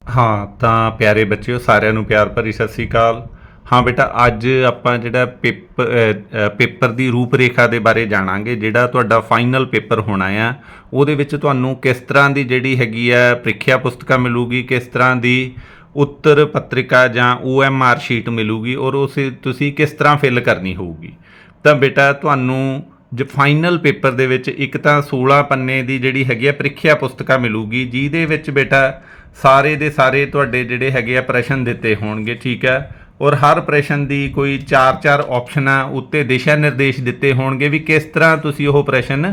ਹਾਂ ਤਾਂ ਪਿਆਰੇ ਬੱਚਿਓ, ਸਾਰਿਆਂ ਨੂੰ ਪਿਆਰ ਭਰੀ ਸਤਿ ਸ੍ਰੀ ਅਕਾਲ। ਹਾਂ ਬੇਟਾ, ਅੱਜ ਆਪਾਂ ਜਿਹੜਾ ਪੇਪਰ ਦੀ ਰੂਪਰੇਖਾ ਦੇ ਬਾਰੇ ਜਾਣਾਂਗੇ। ਜਿਹੜਾ ਤੁਹਾਡਾ ਫਾਈਨਲ ਪੇਪਰ ਹੋਣਾ ਆ, ਉਹਦੇ ਵਿੱਚ ਤੁਹਾਨੂੰ ਕਿਸ ਤਰ੍ਹਾਂ ਦੀ ਜਿਹੜੀ ਹੈਗੀ ਆ ਪ੍ਰੀਖਿਆ ਪੁਸਤਕਾਂ ਮਿਲੂਗੀ, ਕਿਸ ਤਰ੍ਹਾਂ ਦੀ ਉੱਤਰ ਪੱਤਰਿਕਾ ਜਾਂ OMR ਸ਼ੀਟ ਮਿਲੂਗੀ, ਔਰ ਉਸ ਤੁਸੀਂ ਕਿਸ ਤਰ੍ਹਾਂ ਫਿਲ ਕਰਨੀ ਹੋਊਗੀ। ਤਾਂ ਬੇਟਾ ਤੁਹਾਨੂੰ ਫਾਈਨਲ ਪੇਪਰ ਦੇ ਵਿੱਚ ਇੱਕ ਤਾਂ 16 ਪੰਨੇ ਦੀ ਜਿਹੜੀ ਹੈਗੀ ਆ ਪ੍ਰੀਖਿਆ ਪੁਸਤਕਾਂ ਮਿਲੂਗੀ, ਜਿਹਦੇ ਵਿੱਚ ਬੇਟਾ ਸਾਰੇ ਦੇ ਸਾਰੇ ਤੁਹਾਡੇ ਜਿਹੜੇ ਹੈਗੇ ਆ ਪ੍ਰਸ਼ਨ ਦਿੱਤੇ ਹੋਣਗੇ, ਠੀਕ ਹੈ। ਔਰ ਹਰ ਪ੍ਰਸ਼ਨ ਦੀ ਕੋਈ 4-4 ਆਪਸ਼ਨਾਂ ਉੱਤੇ ਦਿਸ਼ਾ ਨਿਰਦੇਸ਼ ਦਿੱਤੇ ਹੋਣਗੇ ਵੀ ਕਿਸ ਤਰ੍ਹਾਂ ਤੁਸੀਂ ਉਹ ਪ੍ਰਸ਼ਨ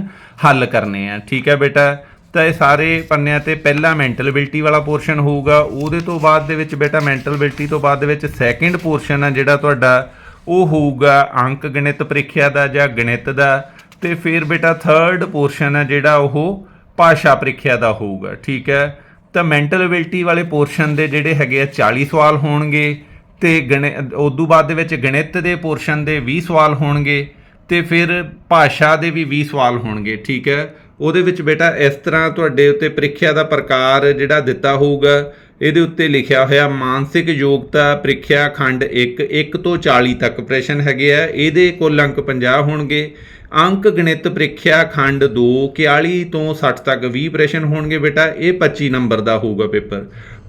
ਹੱਲ ਕਰਨੇ ਆ, ਠੀਕ ਹੈ ਬੇਟਾ। ਤਾਂ ਇਹ ਸਾਰੇ ਪੰਨਿਆਂ ਤੇ ਪਹਿਲਾ ਮੈਂਟਲ ਐਬਿਲਿਟੀ ਵਾਲਾ ਪੋਰਸ਼ਨ ਹੋਊਗਾ। ਉਹਦੇ ਤੋਂ ਬਾਅਦ ਦੇ ਵਿੱਚ ਬੇਟਾ ਮੈਂਟਲ ਐਬਿਲਿਟੀ ਤੋਂ ਬਾਅਦ ਦੇ ਵਿੱਚ ਸੈਕਿੰਡ ਪੋਰਸ਼ਨ ਆ ਜਿਹੜਾ ਤੁਹਾਡਾ ਉਹ ਹੋਊਗਾ ਅੰਕ ਗਣਿਤ ਪ੍ਰੀਖਿਆ ਦਾ ਜਾਂ ਗਣਿਤ ਦਾ। ਤੇ ਫਿਰ ਬੇਟਾ ਥਰਡ ਪੋਰਸ਼ਨ ਆ ਜਿਹੜਾ ਉਹ ਭਾਸ਼ਾ ਪ੍ਰੀਖਿਆ ਦਾ ਹੋਊਗਾ, ਠੀਕ ਹੈ। ਤਾਂ ਮੈਂਟਲ ਐਬਿਲਿਟੀ ਵਾਲੇ ਪੋਰਸ਼ਨ ਦੇ ਜਿਹੜੇ ਹੈਗੇ ਆ 40 ਸਵਾਲ ਹੋਣਗੇ, ਤੇ ਉਦੋਂ ਬਾਅਦ ਦੇ ਵਿੱਚ ਗਣਿਤ ਦੇ ਪੋਰਸ਼ਨ ਦੇ 20 ਸਵਾਲ ਹੋਣਗੇ, ਤੇ ਫਿਰ ਭਾਸ਼ਾ ਦੇ ਵੀ 20 ਸਵਾਲ ਹੋਣਗੇ, ਠੀਕ ਹੈ। ਉਹਦੇ ਵਿੱਚ ਬੇਟਾ ਇਸ ਤਰ੍ਹਾਂ ਤੁਹਾਡੇ ਉੱਤੇ ਪ੍ਰੀਖਿਆ ਦਾ ਪ੍ਰਕਾਰ ਜਿਹੜਾ ਦਿੱਤਾ ਹੋਊਗਾ, ਇਹਦੇ ਉੱਤੇ ਲਿਖਿਆ ਹੋਇਆ ਮਾਨਸਿਕ ਯੋਗਤਾ ਪ੍ਰੀਖਿਆ ਖੰਡ 1 ਤੋਂ 40 ਤੱਕ ਪ੍ਰਸ਼ਨ ਹੈਗੇ ਆ, ਇਹਦੇ ਕੁੱਲ ਅੰਕ 50 ਹੋਣਗੇ। ਅੰਕ ਗਣਿਤ ਪ੍ਰੀਖਿਆ ਖੰਡ 2 41 ਤੋਂ 60 ਤੱਕ 20 ਪ੍ਰਸ਼ਨ ਹੋਣਗੇ ਬੇਟਾ, ਇਹ 25 ਨੰਬਰ ਦਾ ਹੋਊਗਾ ਪੇਪਰ।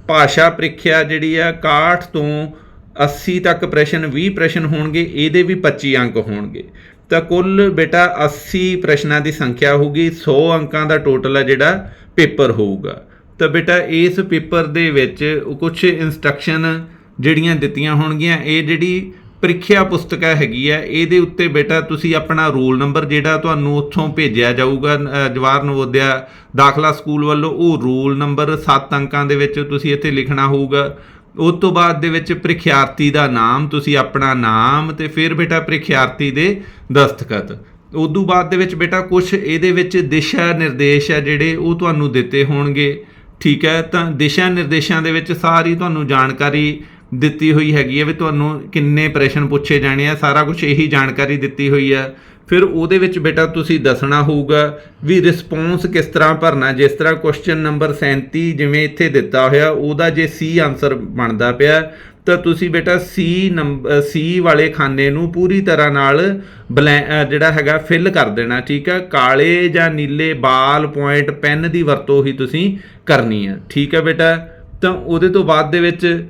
ਭਾਸ਼ਾ ਪ੍ਰੀਖਿਆ ਜਿਹੜੀ ਆ 61 ਤੋਂ 80 ਤੱਕ ਪ੍ਰਸ਼ਨ 20 ਪ੍ਰਸ਼ਨ ਹੋਣਗੇ, ਇਹਦੇ ਵੀ 25 ਅੰਕ ਹੋਣਗੇ। ਤਾਂ ਕੁੱਲ ਬੇਟਾ 80 ਪ੍ਰਸ਼ਨਾਂ ਦੀ ਸੰਖਿਆ ਹੋਊਗੀ, 100 ਅੰਕਾਂ ਦਾ ਟੋਟਲ ਆ ਜਿਹੜਾ ਪੇਪਰ ਹੋਊਗਾ। ਤਾਂ ਬੇਟਾ ਇਸ ਪੇਪਰ ਦੇ ਵਿੱਚ ਕੁਝ ਇੰਸਟਰਕਸ਼ਨ ਜਿਹੜੀਆਂ ਦਿੱਤੀਆਂ ਹੋਣਗੀਆਂ, ਇਹ ਜਿਹੜੀ ਪ੍ਰੀਖਿਆ ਪੁਸਤਕਾ ਹੈਗੀ ਹੈ ਇਹਦੇ ਉੱਤੇ ਬੇਟਾ ਤੁਸੀਂ ਆਪਣਾ ਰੋਲ ਨੰਬਰ ਜਿਹੜਾ ਤੁਹਾਨੂੰ ਉੱਥੋਂ ਭੇਜਿਆ ਜਾਊਗਾ ਜਵਾਹਰ ਨਵੋਦਿਆ ਦਾਖਲਾ ਸਕੂਲ ਵੱਲੋਂ, ਉਹ ਰੋਲ ਨੰਬਰ 7 ਅੰਕਾਂ ਦੇ ਵਿੱਚ ਤੁਸੀਂ ਇੱਥੇ ਲਿਖਣਾ ਹੋਊਗਾ। ਉਸ ਤੋਂ ਬਾਅਦ ਦੇ ਵਿੱਚ ਪ੍ਰੀਖਿਆਰਥੀ ਦਾ ਨਾਮ, ਤੁਸੀਂ ਆਪਣਾ ਨਾਮ, ਤੇ ਫਿਰ ਬੇਟਾ ਪ੍ਰੀਖਿਆਰਥੀ ਦੇ ਦਸਤਖਤ। ਉਦੋਂ ਬਾਅਦ ਦੇ ਵਿੱਚ ਬੇਟਾ ਕੁਝ ਇਹਦੇ ਵਿੱਚ ਦਿਸ਼ਾ ਨਿਰਦੇਸ਼ ਆ ਜਿਹੜੇ ਉਹ ਤੁਹਾਨੂੰ ਦਿੱਤੇ ਹੋਣਗੇ, ਠੀਕ ਹੈ। ਤਾਂ ਦਿਸ਼ਾ ਨਿਰਦੇਸ਼ਾਂ ਦੇ ਵਿੱਚ ਸਾਰੀ ਤੁਹਾਨੂੰ ਜਾਣਕਾਰੀ ਦਿੱਤੀ ਹੋਈ ਹੈਗੀ ਹੈ ਵੀ ਤੁਹਾਨੂੰ ਕਿੰਨੇ ਪ੍ਰਸ਼ਨ ਪੁੱਛੇ ਜਾਣੇ ਆ, ਸਾਰਾ ਕੁਝ ਇਹੀ ਜਾਣਕਾਰੀ ਦਿੱਤੀ ਹੋਈ ਆ। ਫਿਰ ਉਹਦੇ ਵਿੱਚ ਬੇਟਾ ਤੁਸੀਂ ਦੱਸਣਾ ਹੋਊਗਾ ਵੀ ਰਿਸਪੌਂਸ ਕਿਸ ਤਰ੍ਹਾਂ ਭਰਨਾ। ਜਿਸ ਤਰ੍ਹਾਂ ਕੁਐਸਚਨ ਨੰਬਰ 37 ਜਿਵੇਂ ਇੱਥੇ ਦਿੱਤਾ ਹੋਇਆ, ਉਹਦਾ ਜੇ C ਆਨਸਰ ਬਣਦਾ ਪਿਆ ਤਾਂ ਤੁਸੀਂ ਬੇਟਾ C ਵਾਲੇ ਖਾਨੇ ਨੂੰ ਪੂਰੀ ਤਰ੍ਹਾਂ ਨਾਲ ਜਿਹੜਾ ਹੈਗਾ ਫਿਲ ਕਰ ਦੇਣਾ, ਠੀਕ ਹੈ। ਕਾਲੇ ਜਾਂ ਨੀਲੇ ਬਾਲ ਪੁਆਇੰਟ ਪੈਨ ਦੀ ਵਰਤੋਂ ਹੀ ਤੁਸੀਂ ਕਰਨੀ ਆ, ਠੀਕ ਹੈ ਬੇਟਾ। ਤਾਂ ਉਹਦੇ ਤੋਂ ਬਾਅਦ ਦੇ ਵਿੱਚ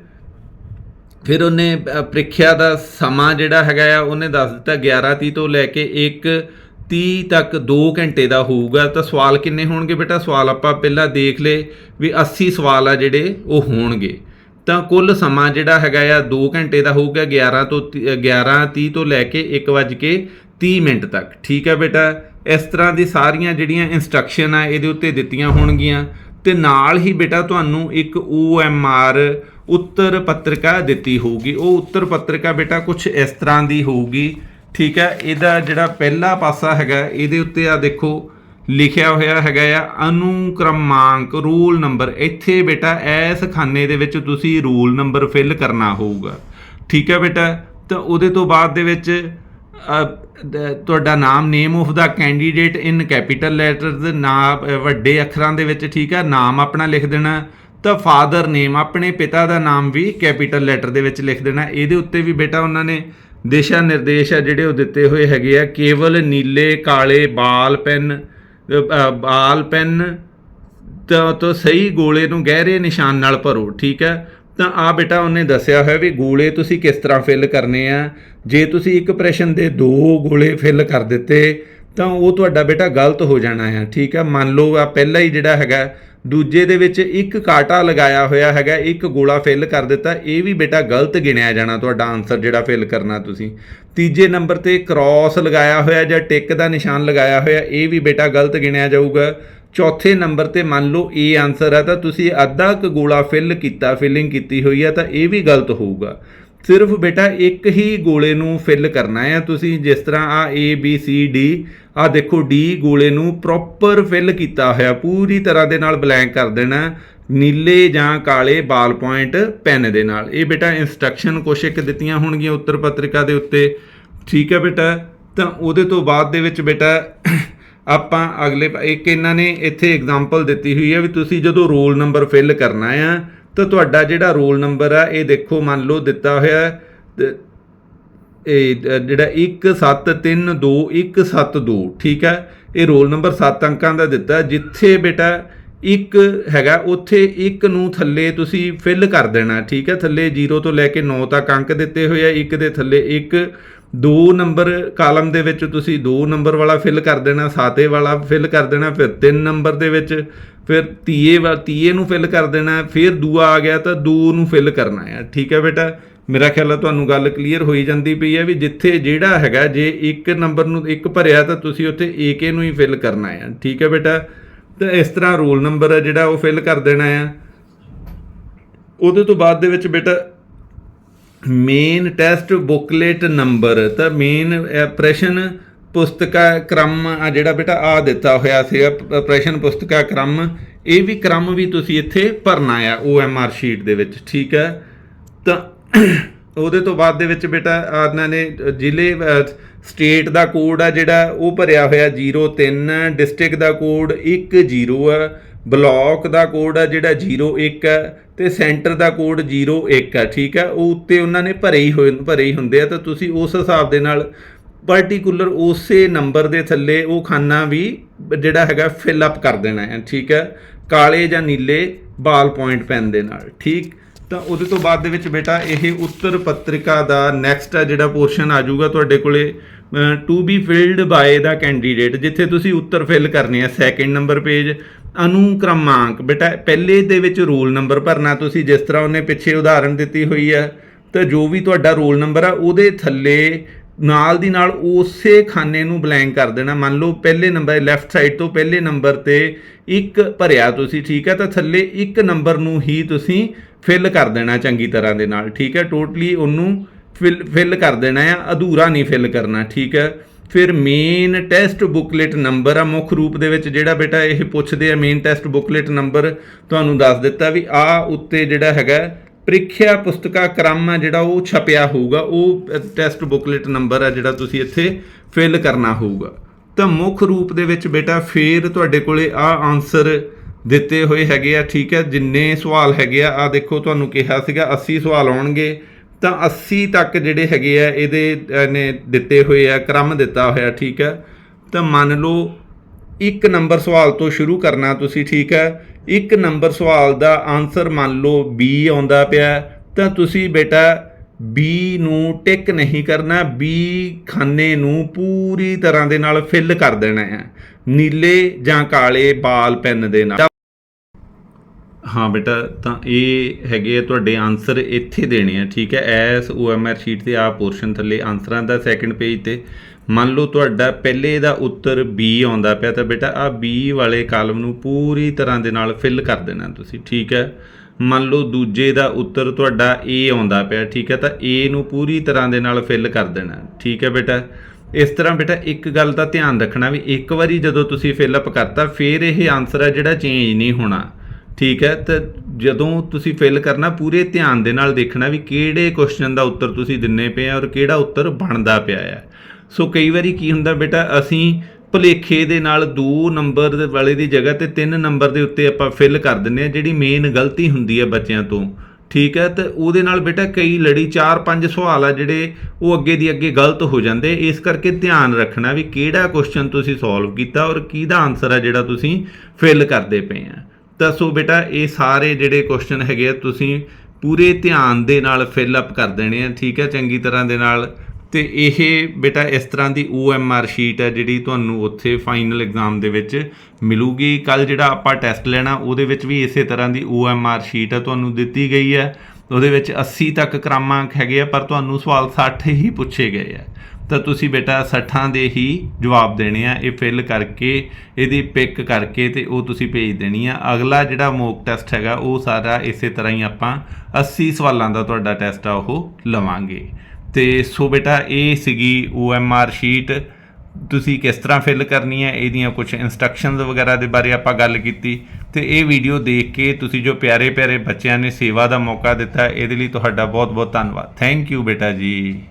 ਫਿਰ ਉਹਨੇ ਪ੍ਰੀਖਿਆ ਦਾ ਸਮਾਂ ਜਿਹੜਾ ਹੈਗਾ ਆ ਉਹਨੇ ਦੱਸ ਦਿੱਤਾ 11:30 ਤੋਂ ਲੈ ਕੇ 1:30 ਤੱਕ 2 ਘੰਟੇ ਦਾ ਹੋਊਗਾ। ਤਾਂ ਸਵਾਲ ਕਿੰਨੇ ਹੋਣਗੇ ਬੇਟਾ? ਸਵਾਲ ਆਪਾਂ ਪਹਿਲਾਂ ਦੇਖ ਲਏ ਵੀ 80 ਸਵਾਲ ਆ ਜਿਹੜੇ ਉਹ ਹੋਣਗੇ। ਤਾਂ ਕੁੱਲ ਸਮਾਂ ਜਿਹੜਾ ਹੈਗਾ ਆ 2 ਘੰਟੇ ਦਾ ਹੋਊਗਾ, 11:30 ਤੋਂ ਲੈ ਕੇ 1:30 ਤੱਕ, ਠੀਕ ਹੈ ਬੇਟਾ। ਇਸ ਤਰ੍ਹਾਂ ਦੀ ਸਾਰੀਆਂ ਜਿਹੜੀਆਂ ਇੰਸਟਰਕਸ਼ਨ ਆ ਇਹਦੇ ਉੱਤੇ ਦਿੱਤੀਆਂ ਹੋਣਗੀਆਂ। ਤੇ ਨਾਲ ਹੀ ਬੇਟਾ ਤੁਹਾਨੂੰ ਇੱਕ OMR ਉੱਤਰ ਪੱਤਰਿਕਾ ਦਿੱਤੀ ਹੋਊਗੀ। ਉਹ ਉੱਤਰ ਪੱਤਰਿਕਾ ਬੇਟਾ ਕੁਝ ਇਸ ਤਰ੍ਹਾਂ ਦੀ ਹੋਊਗੀ, ਠੀਕ ਹੈ। ਇਹਦਾ ਜਿਹੜਾ ਪਹਿਲਾ ਪਾਸਾ ਹੈਗਾ ਇਹਦੇ ਉੱਤੇ ਆ ਦੇਖੋ ਲਿਖਿਆ ਹੋਇਆ ਹੈਗਾ ਆ ਅਨੁਕ੍ਰਮਾਂਕ ਰੂਲ ਨੰਬਰ। ਇੱਥੇ ਬੇਟਾ ਇਸ ਖਾਨੇ ਦੇ ਵਿੱਚ ਤੁਸੀਂ ਰੂਲ ਨੰਬਰ ਫਿਲ ਕਰਨਾ ਹੋਊਗਾ, ਠੀਕ ਹੈ ਬੇਟਾ। ਤਾਂ ਉਹਦੇ ਤੋਂ ਬਾਅਦ ਦੇ ਵਿੱਚ ਤੁਹਾਡਾ ਨਾਮ, name of the candidate in capital letters, ਨਾਮ ਵੱਡੇ ਅੱਖਰਾਂ ਦੇ ਵਿੱਚ, ਠੀਕ ਹੈ। ਨਾਮ ਆਪਣਾ ਲਿਖ ਦੇਣਾ। ਤਾਂ ਫਾਦਰ ਨੇਮ, ਆਪਣੇ ਪਿਤਾ ਦਾ ਨਾਮ ਵੀ ਕੈਪੀਟਲ ਲੈਟਰ ਦੇ ਵਿੱਚ ਲਿਖ ਦੇਣਾ। ਇਹਦੇ ਉੱਤੇ ਵੀ ਬੇਟਾ ਉਹਨਾਂ ਨੇ ਦਿਸ਼ਾ ਨਿਰਦੇਸ਼ ਆ ਜਿਹੜੇ ਉਹ ਦਿੱਤੇ ਹੋਏ ਹੈਗੇ ਆ। ਕੇਵਲ ਨੀਲੇ ਕਾਲੇ ਬਾਲ ਪੈਨ ਤੋਂ ਸਹੀ ਗੋਲੇ ਨੂੰ ਗਹਿਰੇ ਨਿਸ਼ਾਨ ਨਾਲ ਭਰੋ, ਠੀਕ ਹੈ। ਤਾਂ ਆ ਬੇਟਾ ਉਹਨੇ ਦੱਸਿਆ ਹੋਇਆ ਵੀ ਗੋਲੇ ਤੁਸੀਂ ਕਿਸ ਤਰ੍ਹਾਂ ਫਿਲ ਕਰਨੇ ਆ। ਜੇ ਤੁਸੀਂ ਇੱਕ ਪ੍ਰਸ਼ਨ ਦੇ 2 ਗੋਲੇ ਫਿਲ ਕਰ ਦਿੱਤੇ ਤਾਂ ਉਹ ਤੁਹਾਡਾ ਬੇਟਾ ਗਲਤ ਹੋ ਜਾਣਾ ਹੈ, ਠੀਕ ਹੈ। ਮੰਨ ਲਓ ਆ ਪਹਿਲਾ ਹੀ ਜਿਹੜਾ ਹੈਗਾ ਦੂਜੇ ਦੇ ਵਿੱਚ ਇੱਕ ਕਾਂਟਾ ਲਗਾਇਆ ਹੋਇਆ ਹੈਗਾ, ਇੱਕ ਗੋਲਾ ਫਿਲ ਕਰ ਦਿੱਤਾ, ਇਹ ਵੀ ਬੇਟਾ ਗਲਤ ਗਿਣਿਆ ਜਾਣਾ ਤੁਹਾਡਾ ਆਨਸਰ ਜਿਹੜਾ ਫਿਲ ਕਰਨਾ ਤੁਸੀਂ। ਤੀਜੇ ਨੰਬਰ ਤੇ ਕ੍ਰਾਸ ਲਗਾਇਆ ਹੋਇਆ ਜਾਂ ਟਿਕ ਦਾ ਨਿਸ਼ਾਨ ਲਗਾਇਆ ਹੋਇਆ, ਇਹ ਵੀ ਬੇਟਾ ਗਲਤ ਗਿਣਿਆ ਜਾਊਗਾ। ਚੌਥੇ ਨੰਬਰ ਤੇ ਮੰਨ ਲਓ A ਆਨਸਰ ਹੈ ਤਾਂ ਤੁਸੀਂ ਅੱਧਾ ਕੁ ਗੋਲਾ ਫਿਲਿੰਗ ਕੀਤੀ ਹੋਈ ਹੈ ਤਾਂ ਇਹ ਵੀ ਗਲਤ ਹੋਊਗਾ। ਸਿਰਫ ਬੇਟਾ ਇੱਕ ਹੀ ਗੋਲੇ ਨੂੰ ਫਿਲ ਕਰਨਾ ਹੈ ਤੁਸੀਂ। ਜਿਸ ਤਰ੍ਹਾਂ ਆ ABCD, ਆ ਦੇਖੋ D ਗੋਲੇ ਨੂੰ ਪ੍ਰੋਪਰ ਫਿਲ ਕੀਤਾ ਹੋਇਆ, ਪੂਰੀ ਤਰ੍ਹਾਂ ਦੇ ਨਾਲ ਬਲੈਂਕ ਕਰ ਦੇਣਾ ਨੀਲੇ ਜਾਂ ਕਾਲੇ ਬਾਲ ਪੁਆਇੰਟ ਪੈਨ ਦੇ ਨਾਲ। ਇਹ ਬੇਟਾ ਇੰਸਟਰਕਸ਼ਨ ਕੁਛ ਇੱਕ ਦਿੱਤੀਆਂ ਹੋਣਗੀਆਂ ਉੱਤਰ ਪੱਤਰਿਕਾ ਦੇ ਉੱਤੇ, ਠੀਕ ਹੈ ਬੇਟਾ। ਤਾਂ ਉਹਦੇ ਤੋਂ ਬਾਅਦ ਦੇ ਵਿੱਚ ਬੇਟਾ ਆਪਾਂ ਅਗਲੇ ਇੱਕ ਇਹਨਾਂ ਨੇ ਇੱਥੇ ਐਗਜ਼ਾਮਪਲ ਦਿੱਤੀ ਹੋਈ ਹੈ ਵੀ ਤੁਸੀਂ ਜਦੋਂ ਰੋਲ ਨੰਬਰ ਫਿਲ ਕਰਨਾ ਆ ਤਾਂ ਤੁਹਾਡਾ ਜਿਹੜਾ ਰੋਲ ਨੰਬਰ ਆ ਇਹ ਦੇਖੋ ਮੰਨ ਲਓ ਦਿੱਤਾ ਹੋਇਆ ਇਹ ਜਿਹੜਾ 1732 ਠੀਕ ਹੈ। ਇਹ ਰੋਲ ਨੰਬਰ 7 ਅੰਕਾਂ ਦਾ ਦਿੱਤਾ। ਜਿੱਥੇ ਬੇਟਾ 1 ਹੈਗਾ ਉੱਥੇ 1 ਨੂੰ ਥੱਲੇ ਤੁਸੀਂ ਫਿਲ ਕਰ ਦੇਣਾ ਠੀਕ ਹੈ। ਥੱਲੇ 0 ਤੋਂ ਲੈ ਕੇ 9 ਤੱਕ ਅੰਕ ਦਿੱਤੇ ਹੋਏ ਆ, 1 ਦੇ ਥੱਲੇ 1 2 ਨੰਬਰ ਕਾਲਮ ਦੇ ਵਿੱਚ ਤੁਸੀਂ 2 ਨੰਬਰ ਵਾਲਾ ਫਿਲ ਕਰ ਦੇਣਾ, 7 ਵਾਲਾ ਫਿਲ ਕਰ ਦੇਣਾ, ਫਿਰ 3 ਨੰਬਰ ਦੇ ਵਿੱਚ ਫਿਰ 30 ਨੂੰ ਫਿਲ ਕਰ ਦੇਣਾ, ਫਿਰ ਦੂਆ ਆ ਗਿਆ ਤਾਂ 2 ਨੂੰ ਫਿਲ ਕਰਨਾ ਹੈ ਠੀਕ ਹੈ ਬੇਟਾ। ਮੇਰਾ ਖਿਆਲ ਹੈ ਤੁਹਾਨੂੰ ਗੱਲ ਕਲੀਅਰ ਹੋਈ ਜਾਂਦੀ ਪਈ ਹੈ ਵੀ ਜਿੱਥੇ ਜਿਹੜਾ ਹੈਗਾ ਜੇ 1 ਨੰਬਰ ਨੂੰ 1 ਭਰਿਆ ਤਾਂ ਤੁਸੀਂ ਉੱਥੇ AK ਨੂੰ ਹੀ ਫਿਲ ਕਰਨਾ ਹੈ ਠੀਕ ਹੈ ਬੇਟਾ। ਤਾਂ ਇਸ ਤਰ੍ਹਾਂ ਰੋਲ ਨੰਬਰ ਹੈ ਜਿਹੜਾ ਉਹ ਫਿਲ ਕਰ ਦੇਣਾ ਆ। ਉਹਦੇ ਤੋਂ ਬਾਅਦ ਦੇ ਵਿੱਚ ਬੇਟਾ ਮੇਨ ਟੈਸਟ ਬੁਕਲੇਟ ਨੰਬਰ, ਤਾਂ ਮੇਨ ਪ੍ਰਸ਼ਨ ਪੁਸਤਕਾ ਕ੍ਰਮ ਆ ਜਿਹੜਾ ਬੇਟਾ ਆ ਦਿੱਤਾ ਹੋਇਆ ਸੀਗਾ ਪ੍ਰਸ਼ਨ ਪੁਸਤਕਾ ਕ੍ਰਮ, ਇਹ ਵੀ ਕ੍ਰਮ ਵੀ ਤੁਸੀਂ ਇੱਥੇ ਭਰਨਾ ਆ OMR ਸ਼ੀਟ ਦੇ ਵਿੱਚ ਠੀਕ ਹੈ। ਤਾਂ ਉਹਦੇ ਤੋਂ ਬਾਅਦ ਦੇ ਵਿੱਚ ਬੇਟਾ ਇਹਨਾਂ ਨੇ ਜ਼ਿਲ੍ਹੇ ਸਟੇਟ ਦਾ ਕੋਡ ਆ ਜਿਹੜਾ ਉਹ ਭਰਿਆ ਹੋਇਆ 03, ਡਿਸਟ੍ਰਿਕਟ ਦਾ ਕੋਡ 10 ਆ, ਬਲਾਕ ਦਾ ਕੋਡ ਆ ਜਿਹੜਾ 01 ਹੈ ਤੇ ਸੈਂਟਰ ਦਾ ਕੋਡ 01 ਹੈ ਠੀਕ ਹੈ। ਉਹ ਉੱਤੇ ਉਹਨਾਂ ਨੇ ਭਰੇ ਹੀ ਹੁੰਦੇ ਆ। ਤਾਂ ਤੁਸੀਂ ਉਸ ਹਿਸਾਬ ਦੇ ਨਾਲ ਪਾਰਟੀਕੂਲਰ ਉਸੇ ਨੰਬਰ ਦੇ ਥੱਲੇ ਉਹ ਖਾਨਾ ਵੀ ਜਿਹੜਾ ਹੈਗਾ ਫਿਲ ਅਪ ਕਰ ਦੇਣਾ ਹੈ ਠੀਕ ਹੈ, ਕਾਲੇ ਜਾਂ ਨੀਲੇ ਬਾਲ ਪੁਆਇੰਟ ਪੈਨ ਦੇ ਨਾਲ ਠੀਕ। ਤਾਂ ਉਹਦੇ ਤੋਂ ਬਾਅਦ ਦੇ ਵਿੱਚ ਬੇਟਾ ਇਹ ਉੱਤਰ ਪੱਤਰਿਕਾ ਦਾ ਨੈਕਸਟ ਆ ਜਿਹੜਾ ਪੋਰਸ਼ਨ ਆ ਜਾਊਗਾ ਤੁਹਾਡੇ ਕੋਲੇ to be filled by the candidate, ਜਿੱਥੇ ਤੁਸੀਂ ਉੱਤਰ ਫਿਲ ਕਰਨੇ ਆ। ਸੈਕਿੰਡ ਨੰਬਰ ਪੇਜ ਅਨੁਕ੍ਰਮਾਂਕ, ਬੇਟਾ ਪਹਿਲੇ ਦੇ ਵਿੱਚ ਰੋਲ ਨੰਬਰ ਭਰਨਾ ਤੁਸੀਂ, ਜਿਸ ਤਰ੍ਹਾਂ ਉਹਨੇ ਪਿੱਛੇ ਉਦਾਹਰਨ ਦਿੱਤੀ ਹੋਈ ਹੈ। ਤਾਂ ਜੋ ਵੀ ਤੁਹਾਡਾ ਰੋਲ ਨੰਬਰ ਆ ਉਹਦੇ ਥੱਲੇ ਨਾਲ ਦੀ ਨਾਲ ਉਸੇ ਖਾਨੇ ਨੂੰ ਬਲੈਂਕ ਕਰ ਦੇਣਾ। ਮੰਨ ਲਓ ਪਹਿਲੇ ਨੰਬਰ ਲੈਫਟ ਸਾਈਡ ਤੋਂ ਪਹਿਲੇ ਨੰਬਰ ਤੇ 1 ਭਰਿਆ ਤੁਸੀਂ ਠੀਕ ਹੈ, ਤਾਂ ਥੱਲੇ 1 ਨੰਬਰ ਨੂੰ ਹੀ ਤੁਸੀਂ ਫਿਲ ਕਰ ਦੇਣਾ ਚੰਗੀ ਤਰ੍ਹਾਂ ਦੇ ਨਾਲ ਠੀਕ ਹੈ। ਟੋਟਲੀ ਉਹਨੂੰ ਫਿਲ ਕਰ ਦੇਣਾ ਆ, ਅਧੂਰਾ ਨਹੀਂ ਫਿਲ ਕਰਨਾ ਠੀਕ ਹੈ। ਫਿਰ ਮੇਨ ਟੈਸਟ ਬੁਕਲੇਟ ਨੰਬਰ ਆ ਮੁੱਖ ਰੂਪ ਦੇ ਵਿੱਚ ਜਿਹੜਾ ਬੇਟਾ ਇਹ ਪੁੱਛਦੇ ਆ। ਮੇਨ ਟੈਸਟ ਬੁਕਲੇਟ ਨੰਬਰ ਤੁਹਾਨੂੰ ਦੱਸ ਦਿੱਤਾ ਵੀ ਆ ਉੱਤੇ ਜਿਹੜਾ ਹੈਗਾ ਪ੍ਰੀਖਿਆ ਪੁਸਤਕਾ ਕ੍ਰਮ ਆ ਜਿਹੜਾ ਉਹ ਛਪਿਆ ਹੋਊਗਾ, ਉਹ ਟੈਸਟ ਬੁਕਲੇਟ ਨੰਬਰ ਆ ਜਿਹੜਾ ਤੁਸੀਂ ਇੱਥੇ ਫਿਲ ਕਰਨਾ ਹੋਊਗਾ। ਤਾਂ ਮੁੱਖ ਰੂਪ ਦੇ ਵਿੱਚ ਬੇਟਾ ਫਿਰ ਤੁਹਾਡੇ ਕੋਲੇ ਆ ਆਨਸਰ ਦਿੱਤੇ ਹੋਏ ਹੈਗੇ ਆ ਠੀਕ ਹੈ। ਜਿੰਨੇ ਸਵਾਲ ਹੈਗੇ ਆ ਦੇਖੋ ਤੁਹਾਨੂੰ ਕਿਹਾ ਸੀਗਾ 80 ਸਵਾਲ ਆਉਣਗੇ, ਤਾਂ 80 ਤੱਕ ਜਿਹੜੇ ਹੈਗੇ ਆ ਇਹਦੇ ਨੇ ਦਿੱਤੇ ਹੋਏ ਆ, ਕ੍ਰਮ ਦਿੱਤਾ ਹੋਇਆ ਠੀਕ ਹੈ। ਤਾਂ ਮੰਨ ਲਓ 1 ਨੰਬਰ ਸਵਾਲ ਤੋਂ ਸ਼ੁਰੂ ਕਰਨਾ ਤੁਸੀਂ ਠੀਕ ਹੈ। 1 ਨੰਬਰ ਸਵਾਲ ਦਾ ਆਨਸਰ ਮੰਨ ਲਓ B ਆਉਂਦਾ ਪਿਆ, ਤਾਂ ਤੁਸੀਂ ਬੇਟਾ B ਨੂੰ ਟਿਕ ਨਹੀਂ ਕਰਨਾ, B ਖਾਨੇ ਨੂੰ ਪੂਰੀ ਤਰ੍ਹਾਂ ਦੇ ਨਾਲ ਫਿਲ ਕਰ ਦੇਣਾ ਹੈ ਨੀਲੇ ਜਾਂ ਕਾਲੇ ਬਾਲ ਪੈਨ ਦੇ ਨਾਲ। ਹਾਂ ਬੇਟਾ, ਤਾਂ ਇਹ ਹੈਗੇ ਆ ਤੁਹਾਡੇ ਆਨਸਰ ਇੱਥੇ ਦੇਣੇ ਆ ਠੀਕ ਹੈ। ਐਸ OMR ਸ਼ੀਟ ਤੇ ਆ ਪੋਰਸ਼ਨ ਥੱਲੇ ਆਨਸਰਾਂ ਦਾ ਸੈਕਿੰਡ ਪੇਜ ਤੇ ਮੰਨ ਲਓ ਤੁਹਾਡਾ ਪਹਿਲੇ ਦਾ ਉੱਤਰ B ਆਉਂਦਾ ਪਿਆ, ਤਾਂ ਬੇਟਾ ਆ B ਵਾਲੇ ਕਾਲਮ ਨੂੰ ਪੂਰੀ ਤਰ੍ਹਾਂ ਦੇ ਨਾਲ ਫਿਲ ਕਰ ਦੇਣਾ ਤੁਸੀਂ ਠੀਕ ਹੈ। ਮੰਨ ਲਓ ਦੂਜੇ ਦਾ ਉੱਤਰ ਤੁਹਾਡਾ A ਆਉਂਦਾ ਪਿਆ ਠੀਕ ਹੈ, ਤਾਂ A ਨੂੰ ਪੂਰੀ ਤਰ੍ਹਾਂ ਦੇ ਨਾਲ ਫਿਲ ਕਰ ਦੇਣਾ ਠੀਕ ਹੈ ਬੇਟਾ। ਇਸ ਤਰ੍ਹਾਂ ਬੇਟਾ ਇੱਕ ਗੱਲ ਦਾ ਧਿਆਨ ਰੱਖਣਾ ਵੀ ਇੱਕ ਵਾਰੀ ਜਦੋਂ ਤੁਸੀਂ ਫਿਲ ਅਪ ਕਰਤਾ ਫਿਰ ਇਹ ਆਨਸਰ ਹੈ ਜਿਹੜਾ ਚੇਂਜ ਨਹੀਂ ਹੋਣਾ ਠੀਕ ਹੈ। ਤਾਂ ਜਦੋਂ ਤੁਸੀਂ ਫਿਲ ਕਰਨਾ ਪੂਰੇ ਧਿਆਨ ਦੇ ਨਾਲ ਦੇਖਣਾ ਵੀ ਕਿਹੜੇ ਕੁਐਸਚਨ ਦਾ ਉੱਤਰ ਤੁਸੀਂ ਦਿੰਨੇ ਪਏ ਆ ਔਰ ਕਿਹੜਾ ਉੱਤਰ ਬਣਦਾ ਪਿਆ ਆ। ਸੋ ਕਈ ਵਾਰੀ ਕੀ ਹੁੰਦਾ ਬੇਟਾ ਅਸੀਂ ਭੁਲੇਖੇ ਦੇ ਨਾਲ 2 ਨੰਬਰ ਦੇ ਵਾਲੇ ਦੀ ਜਗ੍ਹਾ ਤੇ 3 ਨੰਬਰ ਦੇ ਉੱਤੇ ਆਪਾਂ ਫਿਲ ਕਰ ਦਿੰਦੇ ਆ, ਜਿਹੜੀ ਮੇਨ ਗਲਤੀ ਹੁੰਦੀ ਹੈ ਬੱਚਿਆਂ ਤੋਂ ਠੀਕ ਹੈ। ਤਾਂ ਉਹਦੇ ਨਾਲ ਬੇਟਾ ਕਈ ਲੜੀ 4-5 ਸਵਾਲ ਆ ਜਿਹੜੇ ਉਹ ਅੱਗੇ ਦੀ ਅੱਗੇ ਗਲਤ ਹੋ ਜਾਂਦੇ। ਇਸ ਕਰਕੇ ਧਿਆਨ ਰੱਖਣਾ ਵੀ ਕਿਹੜਾ ਕੁਐਸਚਨ ਤੁਸੀਂ ਸੋਲਵ ਕੀਤਾ ਔਰ ਕਿਹਦਾ ਆਨਸਰ ਆ ਜਿਹੜਾ ਤੁਸੀਂ ਫਿਲ ਕਰਦੇ ਪਏ ਆ। ਤਾਂ ਸੋ ਬੇਟਾ ਇਹ ਸਾਰੇ ਜਿਹੜੇ ਕੁਐਸਚਨ ਹੈਗੇ ਆ ਤੁਸੀਂ ਪੂਰੇ ਧਿਆਨ ਦੇ ਨਾਲ ਫਿਲ ਅਪ ਕਰ ਦੇਣੇ ਆ ਠੀਕ ਹੈ ਚੰਗੀ ਤਰ੍ਹਾਂ ਦੇ ਨਾਲ। ਤੇ ਇਹ ਬੇਟਾ ਇਸ ਤਰ੍ਹਾਂ ਦੀ OMR ਸ਼ੀਟ ਹੈ ਜਿਹੜੀ ਤੁਹਾਨੂੰ ਉੱਥੇ ਫਾਈਨਲ ਐਗਜ਼ਾਮ ਦੇ ਵਿੱਚ ਮਿਲੂਗੀ। ਕੱਲ੍ਹ ਜਿਹੜਾ ਆਪਾਂ ਟੈਸਟ ਲੈਣਾ ਉਹਦੇ ਵਿੱਚ ਵੀ ਇਸੇ ਤਰ੍ਹਾਂ ਦੀ OMR ਸ਼ੀਟ ਹੈ ਤੁਹਾਨੂੰ ਦਿੱਤੀ ਗਈ ਹੈ। ਉਹਦੇ ਵਿੱਚ 80 ਤੱਕ ਕ੍ਰਮਾਂਕ ਹੈਗੇ ਆ, ਪਰ ਤੁਹਾਨੂੰ ਸਵਾਲ 60 ਹੀ ਪੁੱਛੇ ਗਏ ਆ। ਤਾਂ ਤੁਸੀਂ ਬੇਟਾ 60 ਦੇ ਹੀ ਜਵਾਬ ਦੇਣੇ ਆ। ਇਹ ਫਿਲ ਕਰਕੇ ਇਹਦੀ ਪਿਕ ਕਰਕੇ ਤੇ ਉਹ ਤੁਸੀਂ ਭੇਜ ਦੇਣੀ ਆ। ਅਗਲਾ ਜਿਹੜਾ ਮੋਕ ਟੈਸਟ ਹੈਗਾ ਉਹ ਸਾਰਾ ਇਸੇ ਤਰ੍ਹਾਂ ਹੀ ਆਪਾਂ 80 ਸਵਾਲਾਂ ਦਾ ਤੁਹਾਡਾ ਟੈਸਟ ਆ ਉਹ ਲਵਾਂਗੇ। ਤੇ ਸੋ ਬੇਟਾ ਇਹ ਸੀਗੀ OMR ਸ਼ੀਟ, ਤੁਸੀਂ ਕਿਸ ਤਰ੍ਹਾਂ ਫਿਲ ਕਰਨੀ ਹੈ ਇਹਦੀਆਂ ਕੁਝ ਇੰਸਟਰਕਸ਼ਨਸ ਵਗੈਰਾ ਦੇ ਬਾਰੇ ਆਪਾਂ ਗੱਲ ਕੀਤੀ। ਤੇ ਇਹ ਵੀਡੀਓ ਦੇਖ ਕੇ ਤੁਸੀਂ ਜੋ ਪਿਆਰੇ ਪਿਆਰੇ ਬੱਚਿਆਂ ਨੇ ਸੇਵਾ ਦਾ ਮੌਕਾ ਦਿੱਤਾ ਇਹਦੇ ਲਈ ਤੁਹਾਡਾ ਬਹੁਤ ਬਹੁਤ ਧੰਨਵਾਦ। ਥੈਂਕ ਯੂ ਬੇਟਾ ਜੀ।